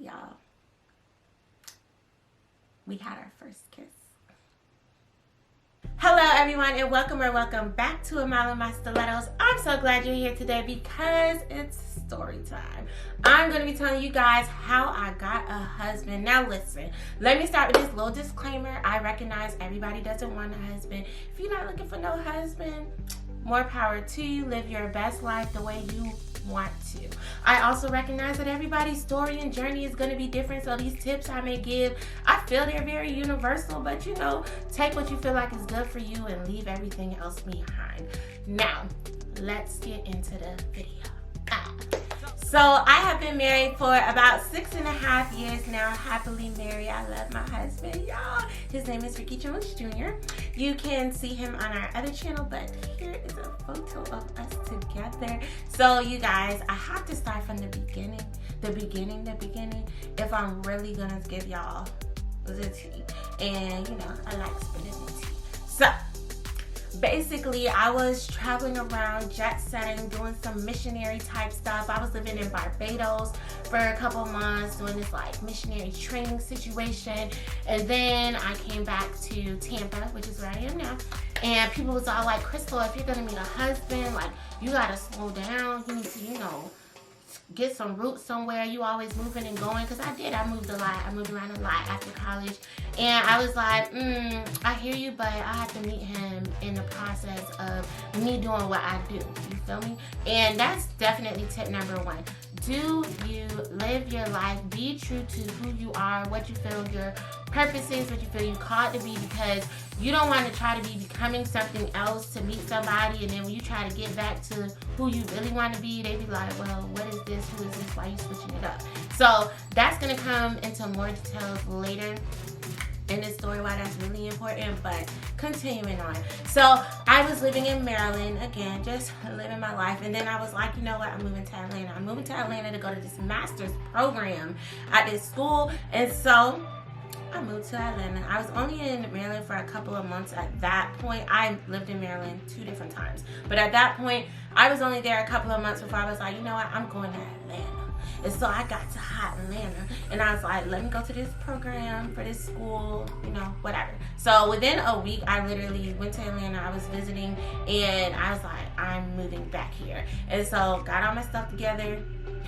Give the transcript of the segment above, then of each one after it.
y'all. We had our first kiss. Hello everyone, and welcome back to Amala My Stilettos. I'm so glad you're here today because it's story time. I'm going to be telling you guys how I got a husband. Now listen, let me start with this little disclaimer. I recognize everybody doesn't want a husband. If you're not looking for no husband, more power to you. Live your best life the way you want to. I also recognize that everybody's story and journey is going to be different, so these tips I may give, I feel they're very universal, but you know, take what you feel like is good for you and leave everything else behind. Now, let's get into the video. So I have been married for about 6.5 years now, happily married. I love my husband, y'all. His name is Ricky Jones Jr. You can see him on our other channel, but here is a photo of us together. So you guys, I have to start from the beginning. If I'm really gonna give y'all the tea. And you know, I like spilling the tea. So basically, I was traveling around, jet setting, doing some missionary type stuff. I was living in Barbados for a couple months, doing this like missionary training situation. And then I came back to Tampa, which is where I am now. And people was all like, Crystal, if you're gonna meet a husband, like, you gotta slow down. You need to, you know, get some roots somewhere. You always moving and going, because I did. I moved a lot. I moved around a lot after college. And I was like, I hear you, but I have to meet him in the process of me doing what I do. You feel me? And that's definitely tip number one. Do you live your life? Be true to who you are, what you feel your purpose is, what you feel you're called to be, because you don't want to try to be becoming something else to meet somebody, and then when you try to get back to who you really want to be, they be like, well, what is this? Who is this? Why are you switching it up? So that's going to come into more details later in this story, why that's really important, but continuing on. So I was living in Maryland, again, just living my life, and then I was like, you know what, I'm moving to Atlanta. I'm moving to Atlanta to go to this master's program at this school, and so I moved to Atlanta. I was only in Maryland for a couple of months at that point. I lived in Maryland 2 different times, but at that point, I was only there a couple of months before I was like, you know what, I'm going to Atlanta. And so I got to hot Atlanta, and I was like, let me go to this program for this school, you know, whatever. So within a week, I literally went to Atlanta. I was visiting, and I was like, I'm moving back here. And so got all my stuff together.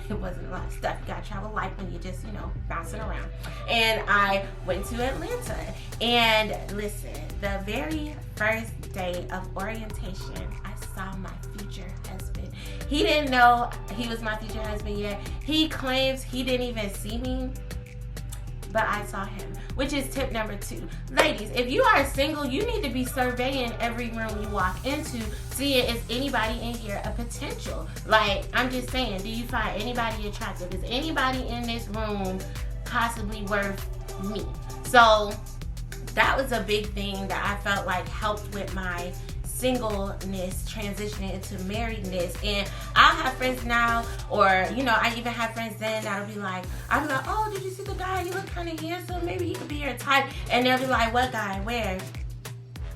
It wasn't a lot of stuff. You gotta travel light when you're just, you know, bouncing around. And I went to Atlanta. And listen, the very first day of orientation, I saw my future husband. He didn't know he was my future husband yet. He claims he didn't even see me, but I saw him, which is tip number 2. Ladies, if you are single, you need to be surveying every room you walk into, seeing is anybody in here a potential. Like, I'm just saying, do you find anybody attractive? Is anybody in this room possibly worth me? So that was a big thing that I felt like helped with my singleness transitioning into marriedness. And I'll have friends now, or you know, I even have friends then that'll be like, I'll be like, oh, did you see the guy? You look kind of handsome. Maybe he could be your type. And they'll be like, what guy? Where?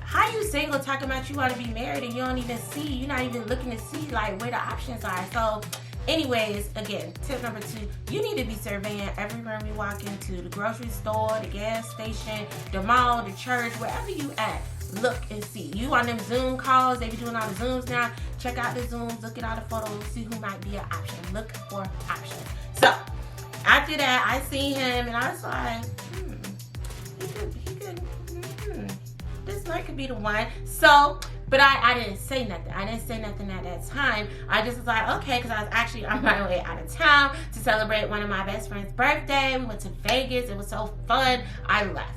How you single talking about you want to be married and you don't even see, you're not even looking to see like where the options are. So anyways, again, tip number 2, you need to be surveying every room you walk into, the grocery store, the gas station, the mall, the church, wherever you at. Look and see. You on them Zoom calls, they be doing all the Zooms now. Check out the Zooms, look at all the photos, see who might be an option. Look for options. So after that, I seen him and I was like, this might could be the one. So, but I didn't say nothing. I didn't say nothing at that time. I just was like, okay, because I was actually on my way out of town to celebrate one of my best friend's birthday. We went to Vegas. It was so fun. I left.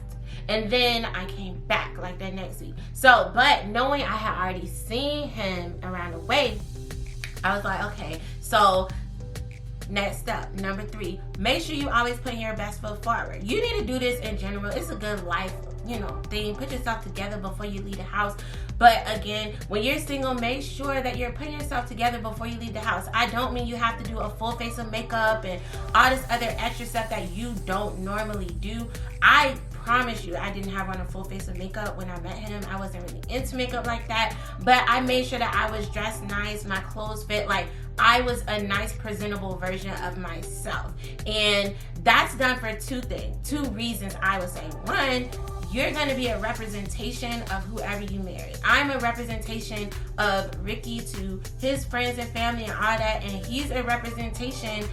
And then I came back like that next week. So, but knowing I had already seen him around the way, I was like, okay, so next step, number 3, make sure you always put your best foot forward. You need to do this in general. It's a good life, you know, thing. Put yourself together before you leave the house. But again, when you're single, make sure that you're putting yourself together before you leave the house. I don't mean you have to do a full face of makeup and all this other extra stuff that you don't normally do. I promise you, I didn't have on a full face of makeup when I met him. I wasn't really into makeup like that, but I made sure that I was dressed nice, my clothes fit, like I was a nice presentable version of myself. And that's done for two reasons, I would say. One, you're going to be a representation of whoever you marry. I'm a representation of Ricky to his friends and family and all that, and he's a representation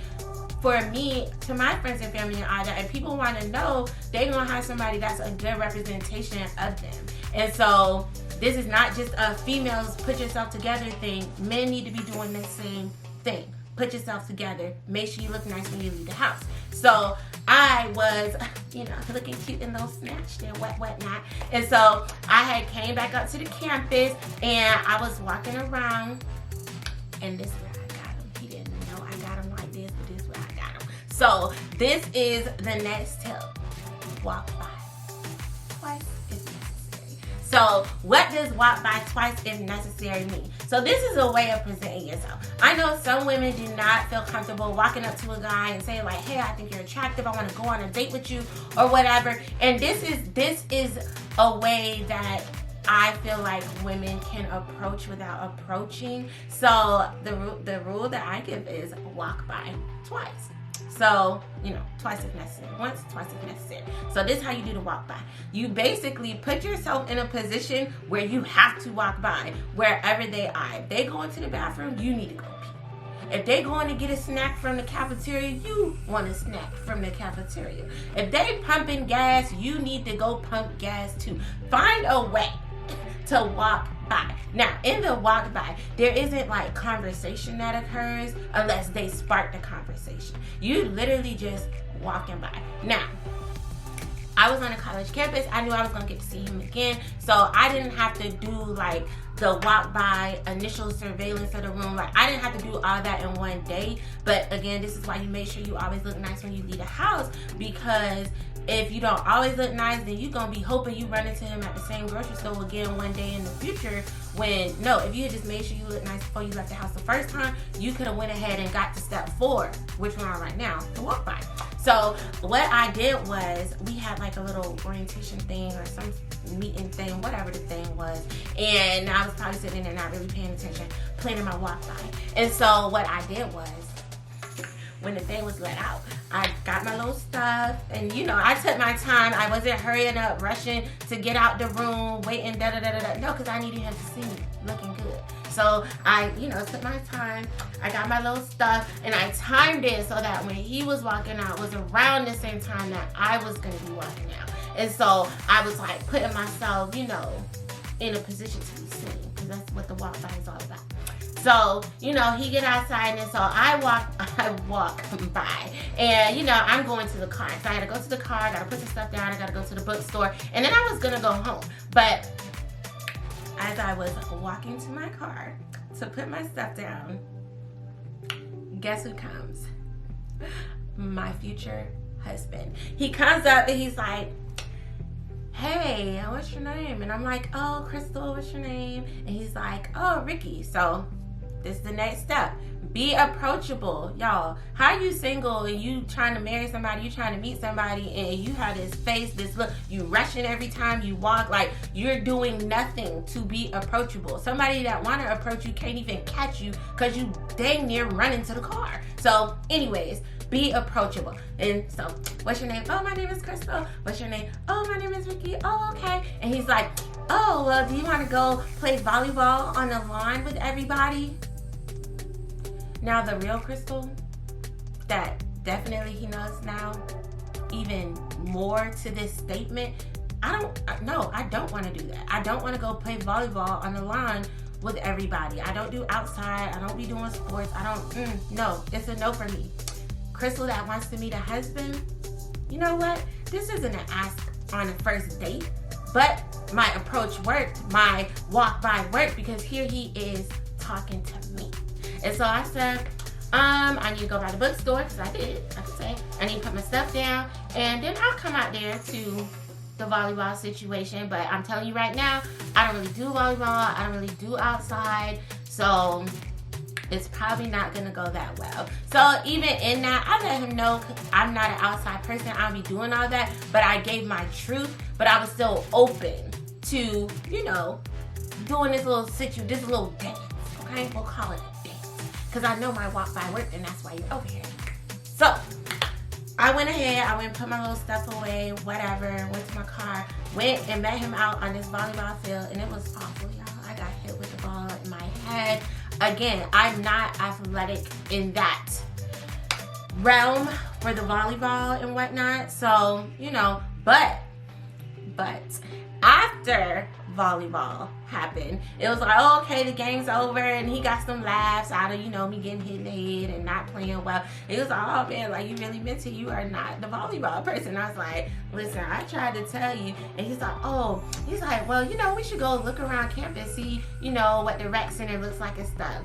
for me to my friends and family and all that. And people want to know they're going to have somebody that's a good representation of them. And so this is not just a females put yourself together thing. Men need to be doing the same thing. Put yourself together. Make sure you look nice when you leave the house. So I was, looking cute in those snatched and whatnot. And so I had came back up to the campus and I was walking around, and this is where I got him. He didn't know I got him like this, but this is where I got him. So this is the next tip. Walk by twice if necessary. So what does walk by twice if necessary mean? So this is a way of presenting yourself. I know some women do not feel comfortable walking up to a guy and saying like, hey, I think you're attractive, I want to go on a date with you or whatever. And this is a way that I feel like women can approach without approaching. So the rule that I give is walk by twice. So, twice if necessary. Once, twice if necessary. So this is how you do the walk by. You basically put yourself in a position where you have to walk by wherever they are. If they go into the bathroom, you need to go pee. If they going to get a snack from the cafeteria, you want a snack from the cafeteria. If they pumping gas, you need to go pump gas too. Find a way to walk by. Now, in the walk by, there isn't like conversation that occurs unless they spark the conversation. You literally just walking by. Now, I was on a college campus. I knew I was going to get to see him again. So I didn't have to do like the walk by initial surveillance of the room. Like I didn't have to do all that in one day. But again, this is why you make sure you always look nice when you leave the house, because if you don't always look nice, then you're going to be hoping you run into him at the same grocery store again one day in the future. If you had just made sure you look nice before you left the house the first time, you could have went ahead and got to step 4, which we're on right now, the walk by. So what I did was, we had like a little orientation thing or some meeting thing, whatever the thing was. And I was probably sitting there not really paying attention, planning my walk by. And so what I did was, when the thing was let out, I got my little stuff, and I took my time. I wasn't hurrying up, rushing to get out the room, waiting, No, because I needed him to see me looking good. So I, took my time. I got my little stuff, and I timed it so that when he was walking out, it was around the same time that I was going to be walking out. And so I was like putting myself, in a position to be seen, because that's what the walk by is all about. So, he get outside, and so I walk by, and, I'm going to the car. So I had to go to the car, I got to put the stuff down, I got to go to the bookstore, and then I was going to go home. But as I was walking to my car to put my stuff down, guess who comes? My future husband. He comes up, and he's like, hey, what's your name? And I'm like, oh, Crystal, what's your name? And he's like, oh, Ricky. So this is the next step. Be approachable. Y'all, how you single and you trying to marry somebody, you trying to meet somebody, and you have this face, this look, you rushing every time you walk, like you're doing nothing to be approachable. Somebody that want to approach you can't even catch you because you dang near running to the car. So anyways, be approachable. And so, what's your name? Oh, my name is Crystal. What's your name? Oh, my name is Ricky. Oh, okay. And he's like, oh, well, do you want to go play volleyball on the lawn with everybody? Now, the real Crystal, that definitely he knows now, even more to this statement, I don't want to do that. I don't want to go play volleyball on the lawn with everybody. I don't do outside. I don't be doing sports. No, it's a no for me. Crystal that wants to meet a husband, you know what? This isn't an ask on a first date, but my approach worked. My walk by worked, because here he is talking to me. And so I said, I need to go by the bookstore, because I could say, I need to put my stuff down, and then I'll come out there to the volleyball situation. But I'm telling you right now, I don't really do volleyball. I don't really do outside. So it's probably not going to go that well. So even in that, I let him know I'm not an outside person. I'll be doing all that. But I gave my truth. But I was still open to, doing this little dance. Okay? We'll call it a dance. Because I know my walk by worked, and that's why you're over here. So, I went ahead, I went and put my little stuff away, whatever, went to my car, went and met him out on this volleyball field, and it was awful, y'all. I got hit with the ball in my head. Again, I'm not athletic in that realm for the volleyball and whatnot, so, you know, but after volleyball happened, it was like, oh, okay, the game's over, and he got some laughs out of, you know, me getting hit in the head and not playing well. It was like, oh man, like, you really meant to, you are not the volleyball person. I was like, listen, I tried to tell you. And he's like, oh, he's like, well, you know, we should go look around campus, see, you know, what the rec center looks like and stuff.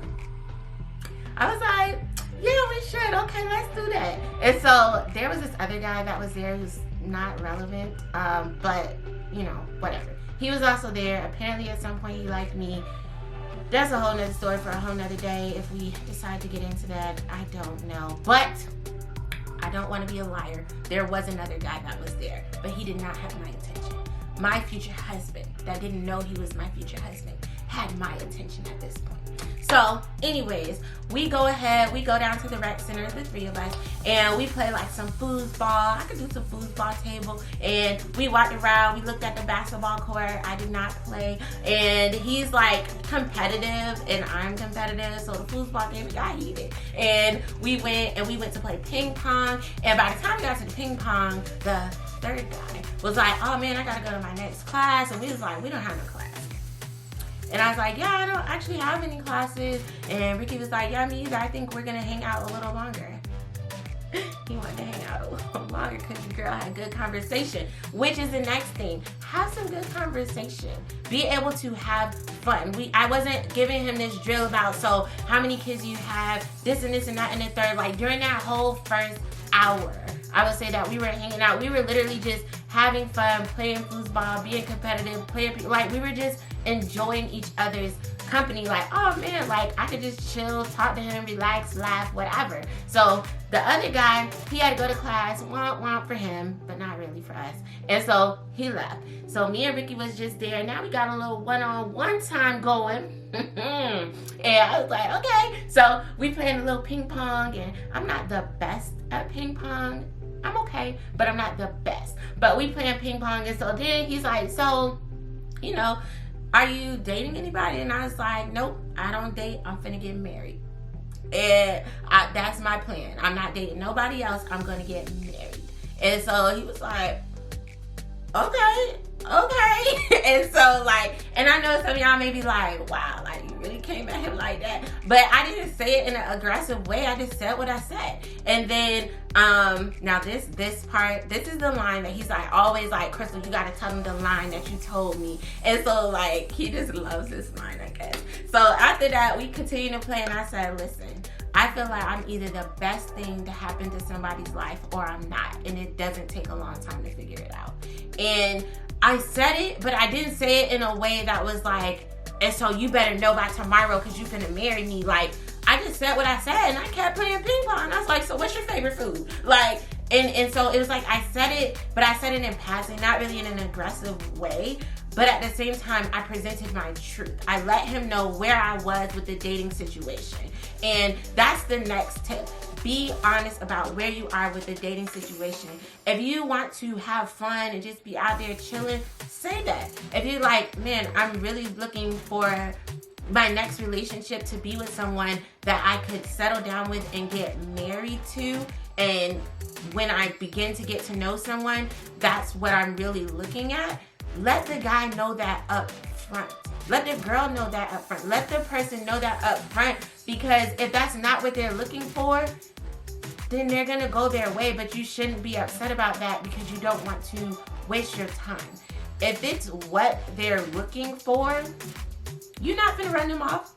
I was like, yeah, we should. Okay, let's do that. And so there was this other guy that was there who's not relevant, but, you know, whatever. He was also there. Apparently at some point he liked me. That's a whole nother story for a whole nother day. If we decide to get into that, I don't know. But I don't want to be a liar. There was another guy that was there, but he did not have my attention. My future husband, that didn't know he was my future husband, had my attention at this point. So anyways, we go ahead, we go down to the rec center, the three of us, and we play like some foosball. I could do some foosball table, and we walked around, we looked at the basketball court. I did not play, and he's like competitive and I'm competitive, so the foosball game got heated. And we went to play ping pong, and by the time we got to the ping pong, the third guy was like, oh man, I gotta go to my next class, and we was like, we don't have no class. And I was like, yeah, I don't actually have any classes. And Ricky was like, yeah, me either. I think we're going to hang out a little longer. He wanted to hang out a little longer because the girl had good conversation, which is the next thing. Have some good conversation. Be able to have fun. I wasn't giving him this drill about, so how many kids you have, this and this and that and the third. Like during that whole first hour, I would say that we were hanging out. We were literally just having fun, playing foosball, being competitive, like we were just enjoying each other's company. Like, oh man, like I could just chill, talk to him, relax, laugh, whatever. So the other guy, he had to go to class, womp for him, but not really for us. And so he left. So me and Ricky was just there. Now we got a little one-on-one time going. And I was like, okay. So we playing a little ping pong, and I'm not the best at ping pong. I'm okay, but I'm not the best. But we playing ping pong, and so then he's like, so, you know, are you dating anybody? And I was like, nope, I don't date. I'm finna get married. And that's my plan. I'm not dating nobody else. I'm gonna get married. And so he was like, okay. And so like, and I know some of y'all may be like, wow, like you really came at him like that. But I didn't say it in an aggressive way. I just said what I said. And then now this part, this is the line that he's like always like, Crystal, you gotta tell him the line that you told me. And so like he just loves this line, I guess. So after that, we continued to play, and I said, listen, I feel like I'm either the best thing to happen to somebody's life or I'm not. And it doesn't take a long time to figure it out. And I said it, but I didn't say it in a way that was like, and so you better know by tomorrow because you're gonna marry me. Like, I just said what I said, and I kept playing ping pong. I was like, so what's your favorite food? Like, and so it was like I said it, but I said it in passing, not really in an aggressive way. But at the same time, I presented my truth. I let him know where I was with the dating situation. And that's the next tip. Be honest about where you are with the dating situation. If you want to have fun and just be out there chilling, say that. If you're like, man, I'm really looking for my next relationship to be with someone that I could settle down with and get married to, and when I begin to get to know someone, that's what I'm really looking at. Let the guy know that up front. Let the girl know that up front. Let the person know that up front, because if that's not what they're looking for, then they're gonna go their way, but you shouldn't be upset about that because you don't want to waste your time. If it's what they're looking for, you're not gonna run them off.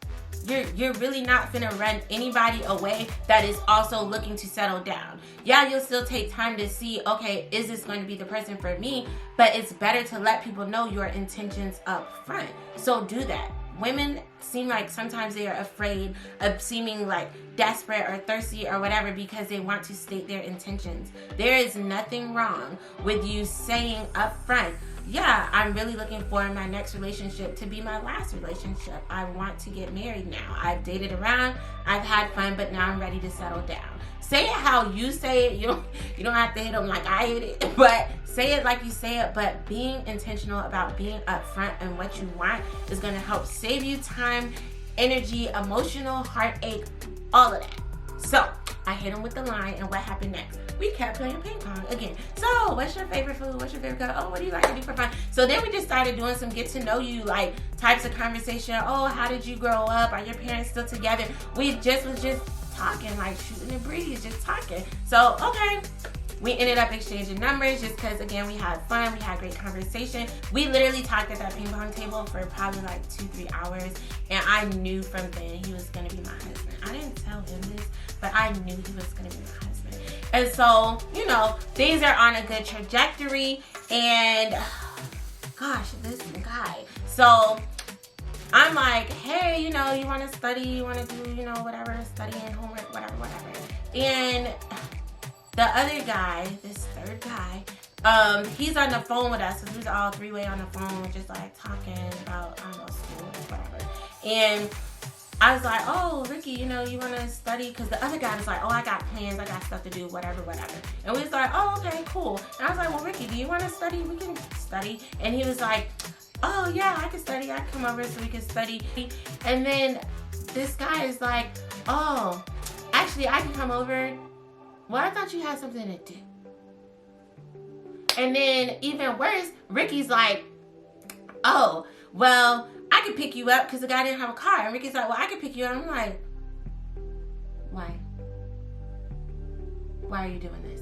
You're really not finna run anybody away that is also looking to settle down. Yeah, you'll still take time to see, okay, is this going to be the person for me? But it's better to let people know your intentions up front. So do that. Women seem like sometimes they are afraid of seeming like desperate or thirsty or whatever because they want to state their intentions. There is nothing wrong with you saying up front, yeah, I'm really looking for my next relationship to be my last relationship. I want to get married now. I've dated around, I've had fun, but now I'm ready to settle down. say it how you say it. You don't have to hit them like I hit it, but say it like you say it. But being intentional about being upfront and what you want is going to help save you time, energy, emotional heartache, all of that. So I hit him with the line, and what happened next? We kept playing ping pong again. So what's your favorite food? What's your favorite color? Oh, what do you like to do for fun? So then we just started doing some get to know you like types of conversation. Oh, how did you grow up? Are your parents still together? We just was just talking, like shooting the breeze, just talking. So okay, we ended up exchanging numbers just because, again, we had fun. We had great conversation. We literally talked at that ping pong table for probably like 2-3 hours, and I knew from then he was gonna be my husband. I didn't tell him this, but I knew he was gonna be my husband. And so, you know, things are on a good trajectory, and gosh, this guy. So I'm like, hey, you know, you want to study, you want to do, you know, whatever, studying, homework, whatever. And the other guy, this third guy, he's on the phone with us. So we was all three-way on the phone, just like talking about, I don't know, school or whatever. And I was like, oh, Ricky, you know, you want to study? Because the other guy was like, oh, I got plans, I got stuff to do, whatever. And we was like, oh, okay, cool. And I was like, well, Ricky, do you want to study? We can study. And he was like, oh, yeah, I can study. I can come over so we can study. And then this guy is like, oh, actually, I can come over. Well, I thought you had something to do. And then even worse, Ricky's like, oh, well, I could pick you up because the guy didn't have a car. And Ricky's like, well, I could pick you up. I'm like, why? Why are you doing this?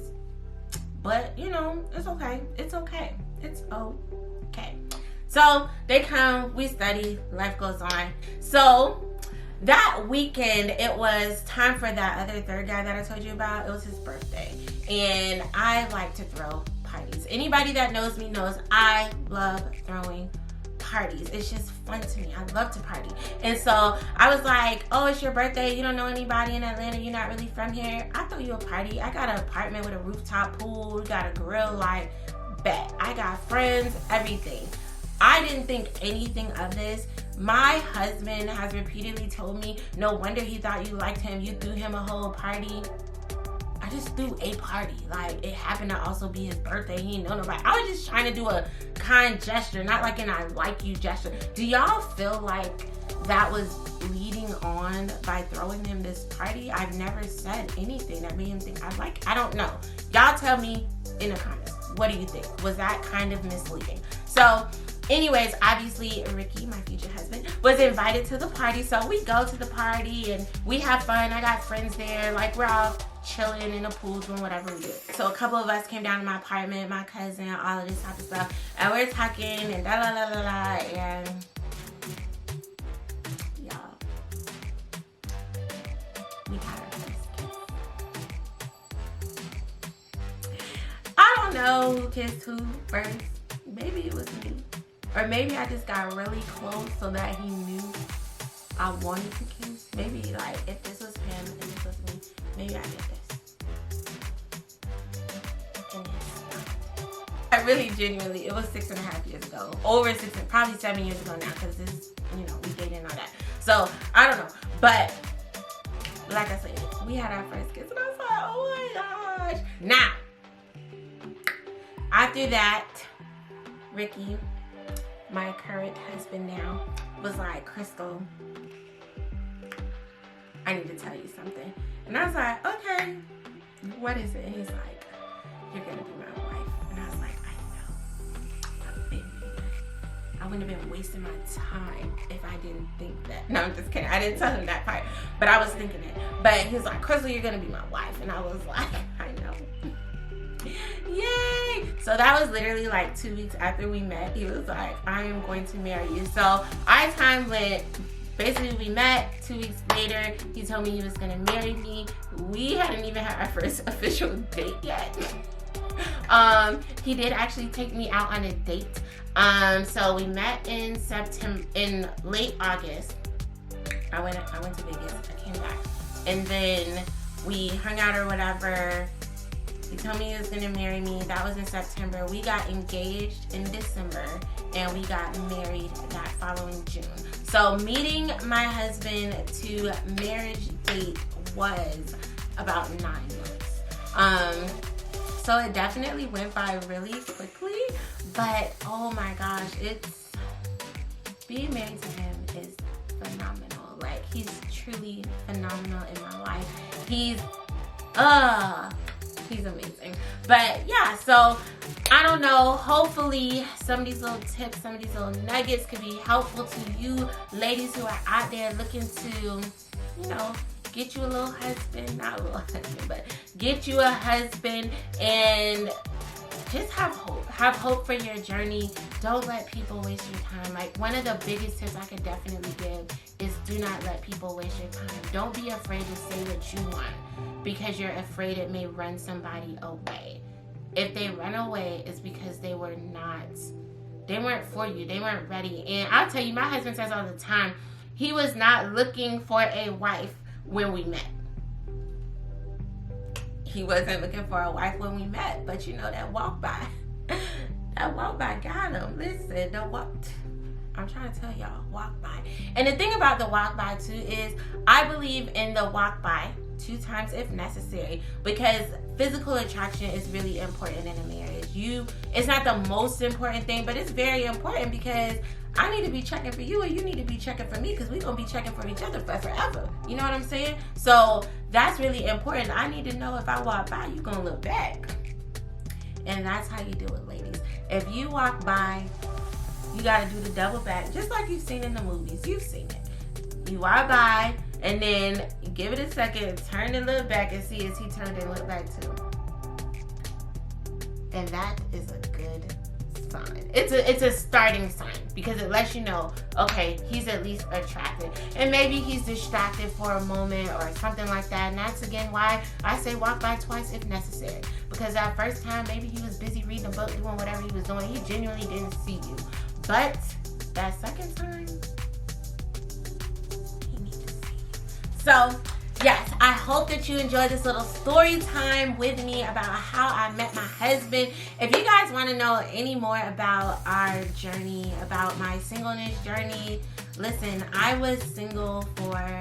But, you know, it's okay. It's okay. It's okay. So they come, we study, life goes on. So that weekend, it was time for that other third guy that I told you about. It was his birthday. And I like to throw parties. Anybody that knows me knows I love throwing parties. It's just fun to me. I love to party. And so I was like, oh, it's your birthday. You don't know anybody in Atlanta. You're not really from here. I'll throw you a party. I got an apartment with a rooftop pool. We got a grill, like, bet. I got friends, everything. I didn't think anything of this. My husband has repeatedly told me, no wonder he thought you liked him. You threw him a whole party. I just threw a party. Like, it happened to also be his birthday. He didn't know nobody. I was just trying to do a kind gesture, not like an I like you gesture. Do y'all feel like that was leading on by throwing him this party? I've never said anything that made him think I don't know. Y'all tell me in the comments. What do you think? Was that kind of misleading? So anyways, obviously Ricky, my future husband, was invited to the party. So we go to the party and we have fun. I got friends there. Like, we're all chilling in the pool, doing whatever we do. So a couple of us came down to my apartment, my cousin, all of this type of stuff. And we're talking and and y'all, we got our first kiss. I don't know who kissed who first. Maybe it was me. Or maybe I just got really close so that he knew I wanted to kiss. Maybe, like, if this was him and this was me, maybe I did this. And I really genuinely, it was 6.5 years ago. Probably 7 years ago now, because this, you know, we dated and all that. So, I don't know. But, like I said, we had our first kiss and I was like, oh my gosh. Now, after that, Ricky, my current husband now, was like, Crystal, I need to tell you something. And I was like, okay, what is it? And he's like, you're gonna be my wife. And I was like, I know. I've been here. I wouldn't have been wasting my time if I didn't think that. No, I'm just kidding. I didn't tell him that part, but I was thinking it. But he was like, Crystal, you're gonna be my wife. And I was like, I know. Yay! So that was literally like 2 weeks after we met. He was like, I am going to marry you. So our time went, basically we met 2 weeks later. He told me he was going to marry me. We hadn't even had our first official date yet. He did actually take me out on a date. So we met in late August. I went to Vegas. I came back. And then we hung out or whatever. He told me he was gonna marry me. That was in September. We got engaged in December and we got married that following June. So meeting my husband to marriage date was about 9 months. So it definitely went by really quickly, but oh my gosh, being married to him is phenomenal. Like, he's truly phenomenal in my life. He's amazing. But yeah, so I don't know, hopefully some of these little tips, some of these little nuggets could be helpful to you ladies who are out there looking to, get you a little husband, not a little husband, but get you a husband, and just have hope. Have hope for your journey. Don't let people waste your time. Like, one of the biggest tips I could definitely give is do not let people waste your time. Don't be afraid to say what you want because you're afraid it may run somebody away. If they run away, it's because they weren't for you. They weren't ready. And I'll tell you, my husband says all the time, he was not looking for a wife when we met. He wasn't looking for a wife when we met, but that walk by got him. Listen, I'm trying to tell y'all, walk by. And the thing about the walk by too is I believe in the walk by 2 times if necessary, because physical attraction is really important in a marriage. It's not the most important thing, but it's very important because I need to be checking for you and you need to be checking for me, because we're going to be checking for each other for forever. You know what I'm saying? So that's really important. I need to know if I walk by, you're going to look back. And that's how you do it, ladies. If you walk by, you got to do the double back, just like you've seen in the movies. You've seen it. You walk by and then you give it a second, turn and look back and see is he turned and looked back too. And that is a good sign. It's a starting sign, because it lets you know, okay, he's at least attracted. And maybe he's distracted for a moment or something like that. And that's again why I say walk by twice if necessary. Because that first time, maybe he was busy reading a book, doing whatever he was doing. He genuinely didn't see you. But that second time, he needs to see you. So yes, I hope that you enjoyed this little story time with me about how I met my husband. If you guys want to know any more about our journey, about my singleness journey, listen, I was single for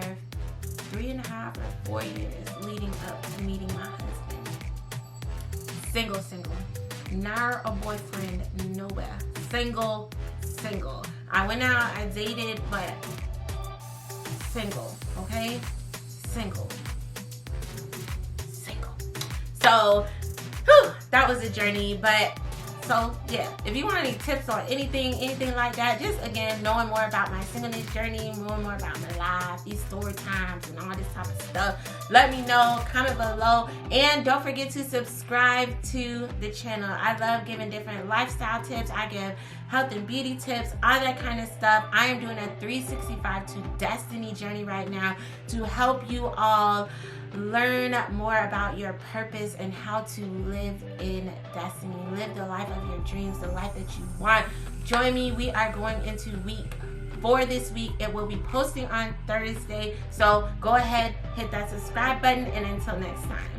3.5 or 4 years leading up to meeting my husband. Single. Not a boyfriend, nowhere. Single. I went out, I dated, but single, okay? Single. So, that was a journey. But so yeah, if you want any tips on anything like that, just again knowing more about my singleness journey, knowing more about my life, these story times and all this type of stuff, let me know, comment below, and don't forget to subscribe to the channel. I love giving different lifestyle tips. I give health and beauty tips, all that kind of stuff. I am doing a 365 to Destiny journey right now to help you all learn more about your purpose and how to live in destiny, live the life of your dreams, the life that you want. Join me. We are going into week 4 this week. It will be posting on Thursday. So go ahead, hit that subscribe button, and until next time.